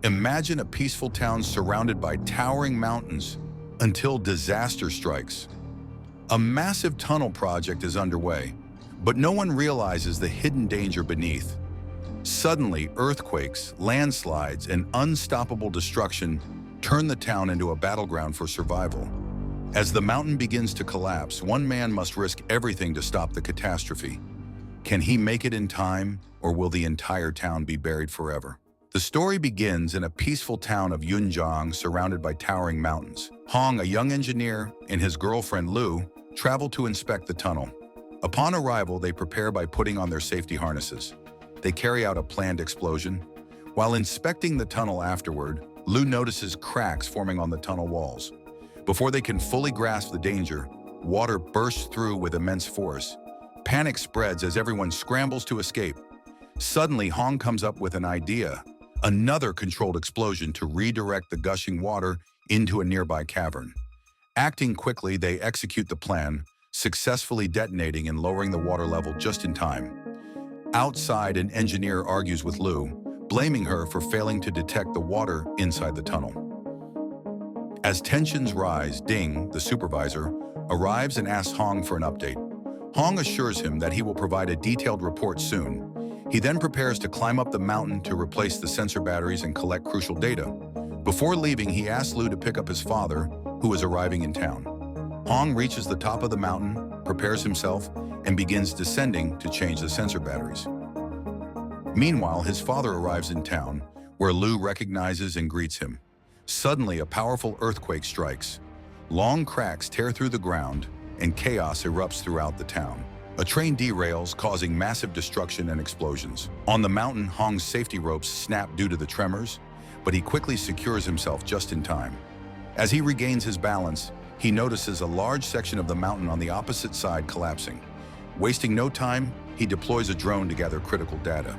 Imagine a peaceful town surrounded by towering mountains until disaster strikes. A massive tunnel project is underway, but no one realizes the hidden danger beneath. Suddenly, earthquakes, landslides, and unstoppable destruction turn the town into a battleground for survival. As the mountain begins to collapse, one man must risk everything to stop the catastrophe. Can he make it in time, or will the entire town be buried forever? The story begins in a peaceful town of Yunjiang surrounded by towering mountains. Hong, a young engineer, and his girlfriend Lu travel to inspect the tunnel. Upon arrival, they prepare by putting on their safety harnesses. They carry out a planned explosion. While inspecting the tunnel afterward, Lu notices cracks forming on the tunnel walls. Before they can fully grasp the danger, water bursts through with immense force. Panic spreads as everyone scrambles to escape. Suddenly, Hong comes up with an idea: another controlled explosion to redirect the gushing water into a nearby cavern. Acting quickly, they execute the plan, successfully detonating and lowering the water level just in time. Outside, an engineer argues with Lu, blaming her for failing to detect the water inside the tunnel. As tensions rise, Ding, the supervisor, arrives and asks Hong for an update. Hong assures him that he will provide a detailed report soon. He then prepares to climb up the mountain to replace the sensor batteries and collect crucial data. Before leaving, he asks Lu to pick up his father, who is arriving in town. Hong reaches the top of the mountain, prepares himself, and begins descending to change the sensor batteries. Meanwhile, his father arrives in town, where Lu recognizes and greets him. Suddenly, a powerful earthquake strikes. Long cracks tear through the ground, and chaos erupts throughout the town. A train derails, causing massive destruction and explosions. On the mountain, Hong's safety ropes snap due to the tremors, but he quickly secures himself just in time. As he regains his balance, he notices a large section of the mountain on the opposite side collapsing. Wasting no time, he deploys a drone to gather critical data.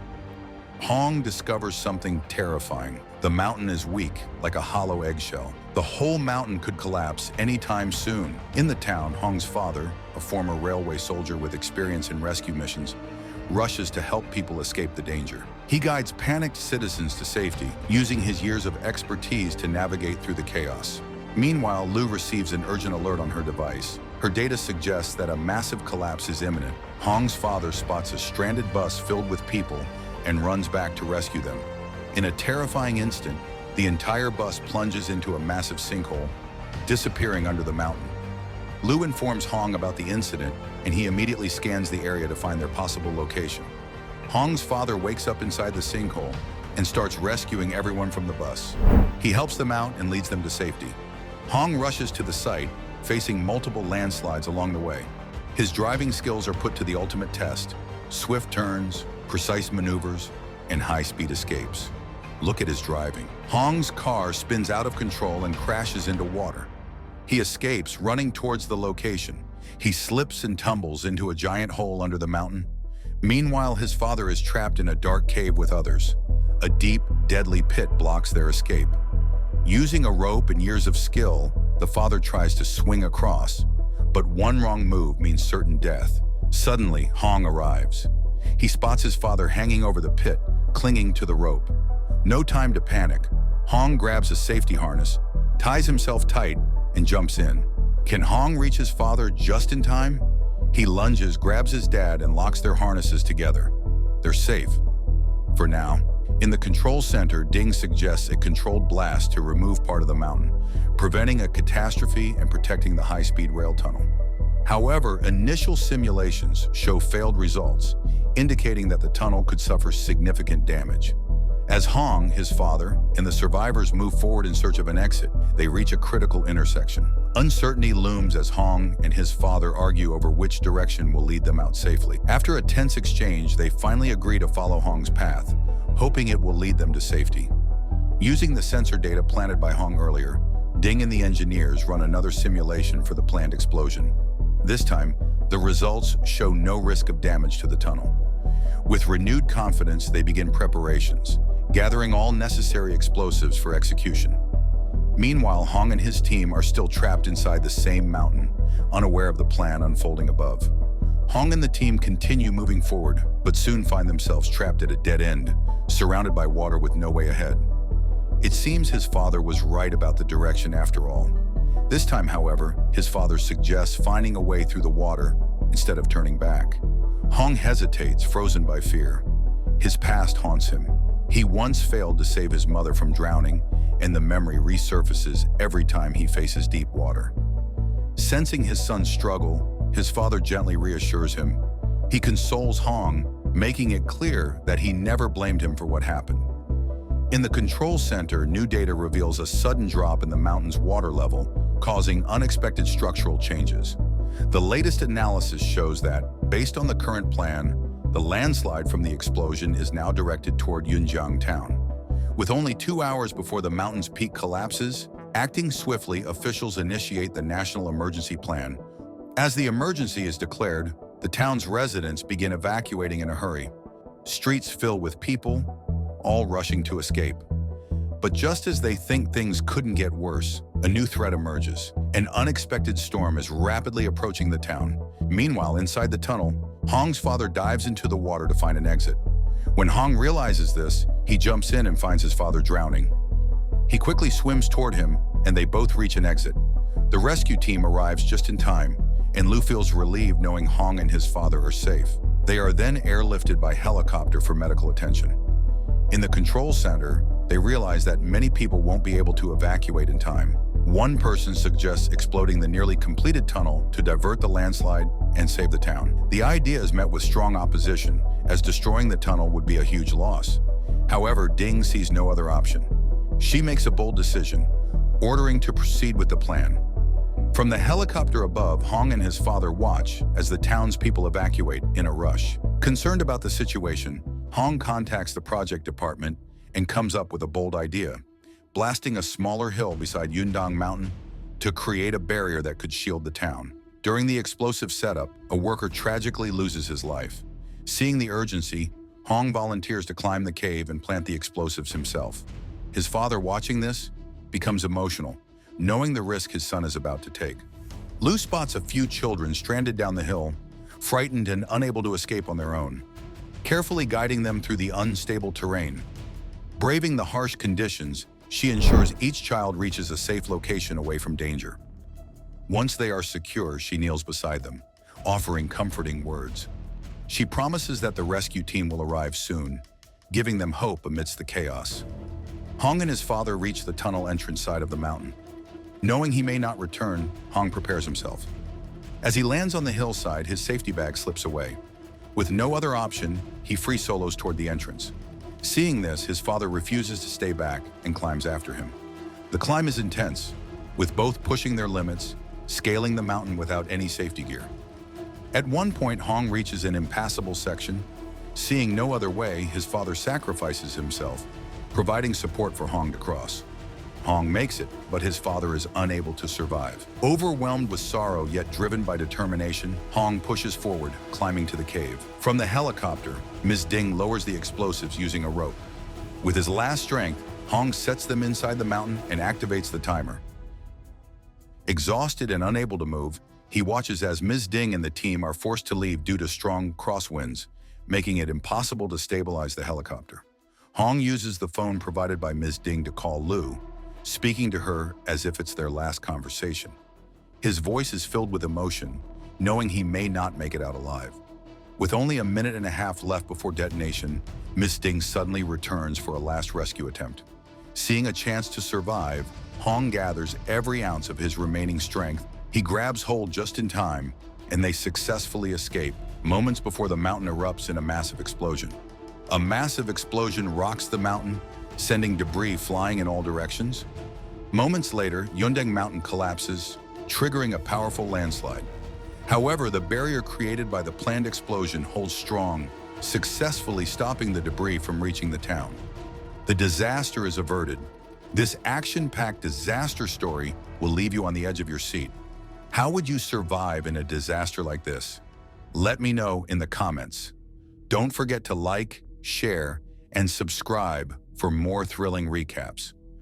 Hong discovers something terrifying. The mountain is weak, like a hollow eggshell. The whole mountain could collapse anytime soon. In the town, Hong's father, a former railway soldier with experience in rescue missions, rushes to help people escape the danger. He guides panicked citizens to safety, using his years of expertise to navigate through the chaos. Meanwhile, Lu receives an urgent alert on her device. Her data suggests that a massive collapse is imminent. Hong's father spots a stranded bus filled with people and runs back to rescue them. In a terrifying instant, the entire bus plunges into a massive sinkhole, disappearing under the mountain. Lu informs Hong about the incident, and he immediately scans the area to find their possible location. Hong's father wakes up inside the sinkhole and starts rescuing everyone from the bus. He helps them out and leads them to safety. Hong rushes to the site, facing multiple landslides along the way. His driving skills are put to the ultimate test: swift turns, precise maneuvers, and high-speed escapes. Look at his driving. Hong's car spins out of control and crashes into water. He escapes, running towards the location. He slips and tumbles into a giant hole under the mountain. Meanwhile, his father is trapped in a dark cave with others. A deep, deadly pit blocks their escape. Using a rope and years of skill, the father tries to swing across, but one wrong move means certain death. Suddenly, Hong arrives. He spots his father hanging over the pit, clinging to the rope. No time to panic. Hong grabs a safety harness, ties himself tight, and jumps in. Can Hong reach his father just in time? He lunges, grabs his dad, and locks their harnesses together. They're safe. For now. In the control center, Ding suggests a controlled blast to remove part of the mountain, preventing a catastrophe and protecting the high-speed rail tunnel. However, initial simulations show failed results, indicating that the tunnel could suffer significant damage. As Hong, his father, and the survivors move forward in search of an exit, they reach a critical intersection. Uncertainty looms as Hong and his father argue over which direction will lead them out safely. After a tense exchange, they finally agree to follow Hong's path, hoping it will lead them to safety. Using the sensor data planted by Hong earlier, Ding and the engineers run another simulation for the planned explosion. This time, the results show no risk of damage to the tunnel. With renewed confidence, they begin preparations, gathering all necessary explosives for execution. Meanwhile, Hong and his team are still trapped inside the same mountain, unaware of the plan unfolding above. Hong and the team continue moving forward, but soon find themselves trapped at a dead end, surrounded by water with no way ahead. It seems his father was right about the direction after all. This time, however, his father suggests finding a way through the water instead of turning back. Hong hesitates, frozen by fear. His past haunts him. He once failed to save his mother from drowning, and the memory resurfaces every time he faces deep water. Sensing his son's struggle, his father gently reassures him. He consoles Hong, making it clear that he never blamed him for what happened. In the control center, new data reveals a sudden drop in the mountain's water level, causing unexpected structural changes. The latest analysis shows that, based on the current plan, the landslide from the explosion is now directed toward Yunjiang town. With only 2 hours before the mountain's peak collapses, acting swiftly, officials initiate the national emergency plan. As the emergency is declared, the town's residents begin evacuating in a hurry. Streets fill with people, all rushing to escape. But just as they think things couldn't get worse, a new threat emerges. An unexpected storm is rapidly approaching the town. Meanwhile, inside the tunnel, Hong's father dives into the water to find an exit. When Hong realizes this, he jumps in and finds his father drowning. He quickly swims toward him, and they both reach an exit. The rescue team arrives just in time, and Lu feels relieved knowing Hong and his father are safe. They are then airlifted by helicopter for medical attention. In the control center, they realize that many people won't be able to evacuate in time. One person suggests exploding the nearly completed tunnel to divert the landslide and save the town. The idea is met with strong opposition, as destroying the tunnel would be a huge loss. However, Ding sees no other option. She makes a bold decision, ordering to proceed with the plan. From the helicopter above, Hong and his father watch as the townspeople evacuate in a rush. Concerned about the situation, Hong contacts the project department and comes up with a bold idea, blasting a smaller hill beside Yundang Mountain to create a barrier that could shield the town. During the explosive setup, a worker tragically loses his life. Seeing the urgency, Hong volunteers to climb the cave and plant the explosives himself. His father, watching this, becomes emotional, knowing the risk his son is about to take. Lu spots a few children stranded down the hill, frightened and unable to escape on their own, carefully guiding them through the unstable terrain. Braving the harsh conditions, she ensures each child reaches a safe location away from danger. Once they are secure, she kneels beside them, offering comforting words. She promises that the rescue team will arrive soon, giving them hope amidst the chaos. Hong and his father reach the tunnel entrance side of the mountain. Knowing he may not return, Hong prepares himself. As he lands on the hillside, his safety bag slips away. With no other option, he free solos toward the entrance. Seeing this, his father refuses to stay back and climbs after him. The climb is intense, with both pushing their limits, scaling the mountain without any safety gear. At one point, Hong reaches an impassable section. Seeing no other way, his father sacrifices himself, providing support for Hong to cross. Hong makes it, but his father is unable to survive. Overwhelmed with sorrow yet driven by determination, Hong pushes forward, climbing to the cave. From the helicopter, Ms. Ding lowers the explosives using a rope. With his last strength, Hong sets them inside the mountain and activates the timer. Exhausted and unable to move, he watches as Ms. Ding and the team are forced to leave due to strong crosswinds, making it impossible to stabilize the helicopter. Hong uses the phone provided by Ms. Ding to call Lu, speaking to her as if it's their last conversation. His voice is filled with emotion, knowing he may not make it out alive. With only a minute and a half left before detonation, Ms. Ding suddenly returns for a last rescue attempt. Seeing a chance to survive, Hong gathers every ounce of his remaining strength. He grabs hold just in time, and they successfully escape, moments before the mountain erupts in a massive explosion. A massive explosion rocks the mountain, sending debris flying in all directions. Moments later, Yundang Mountain collapses, triggering a powerful landslide. However, the barrier created by the planned explosion holds strong, successfully stopping the debris from reaching the town. The disaster is averted. This action-packed disaster story will leave you on the edge of your seat. How would you survive in a disaster like this? Let me know in the comments. Don't forget to like, share, and subscribe for more thrilling recaps.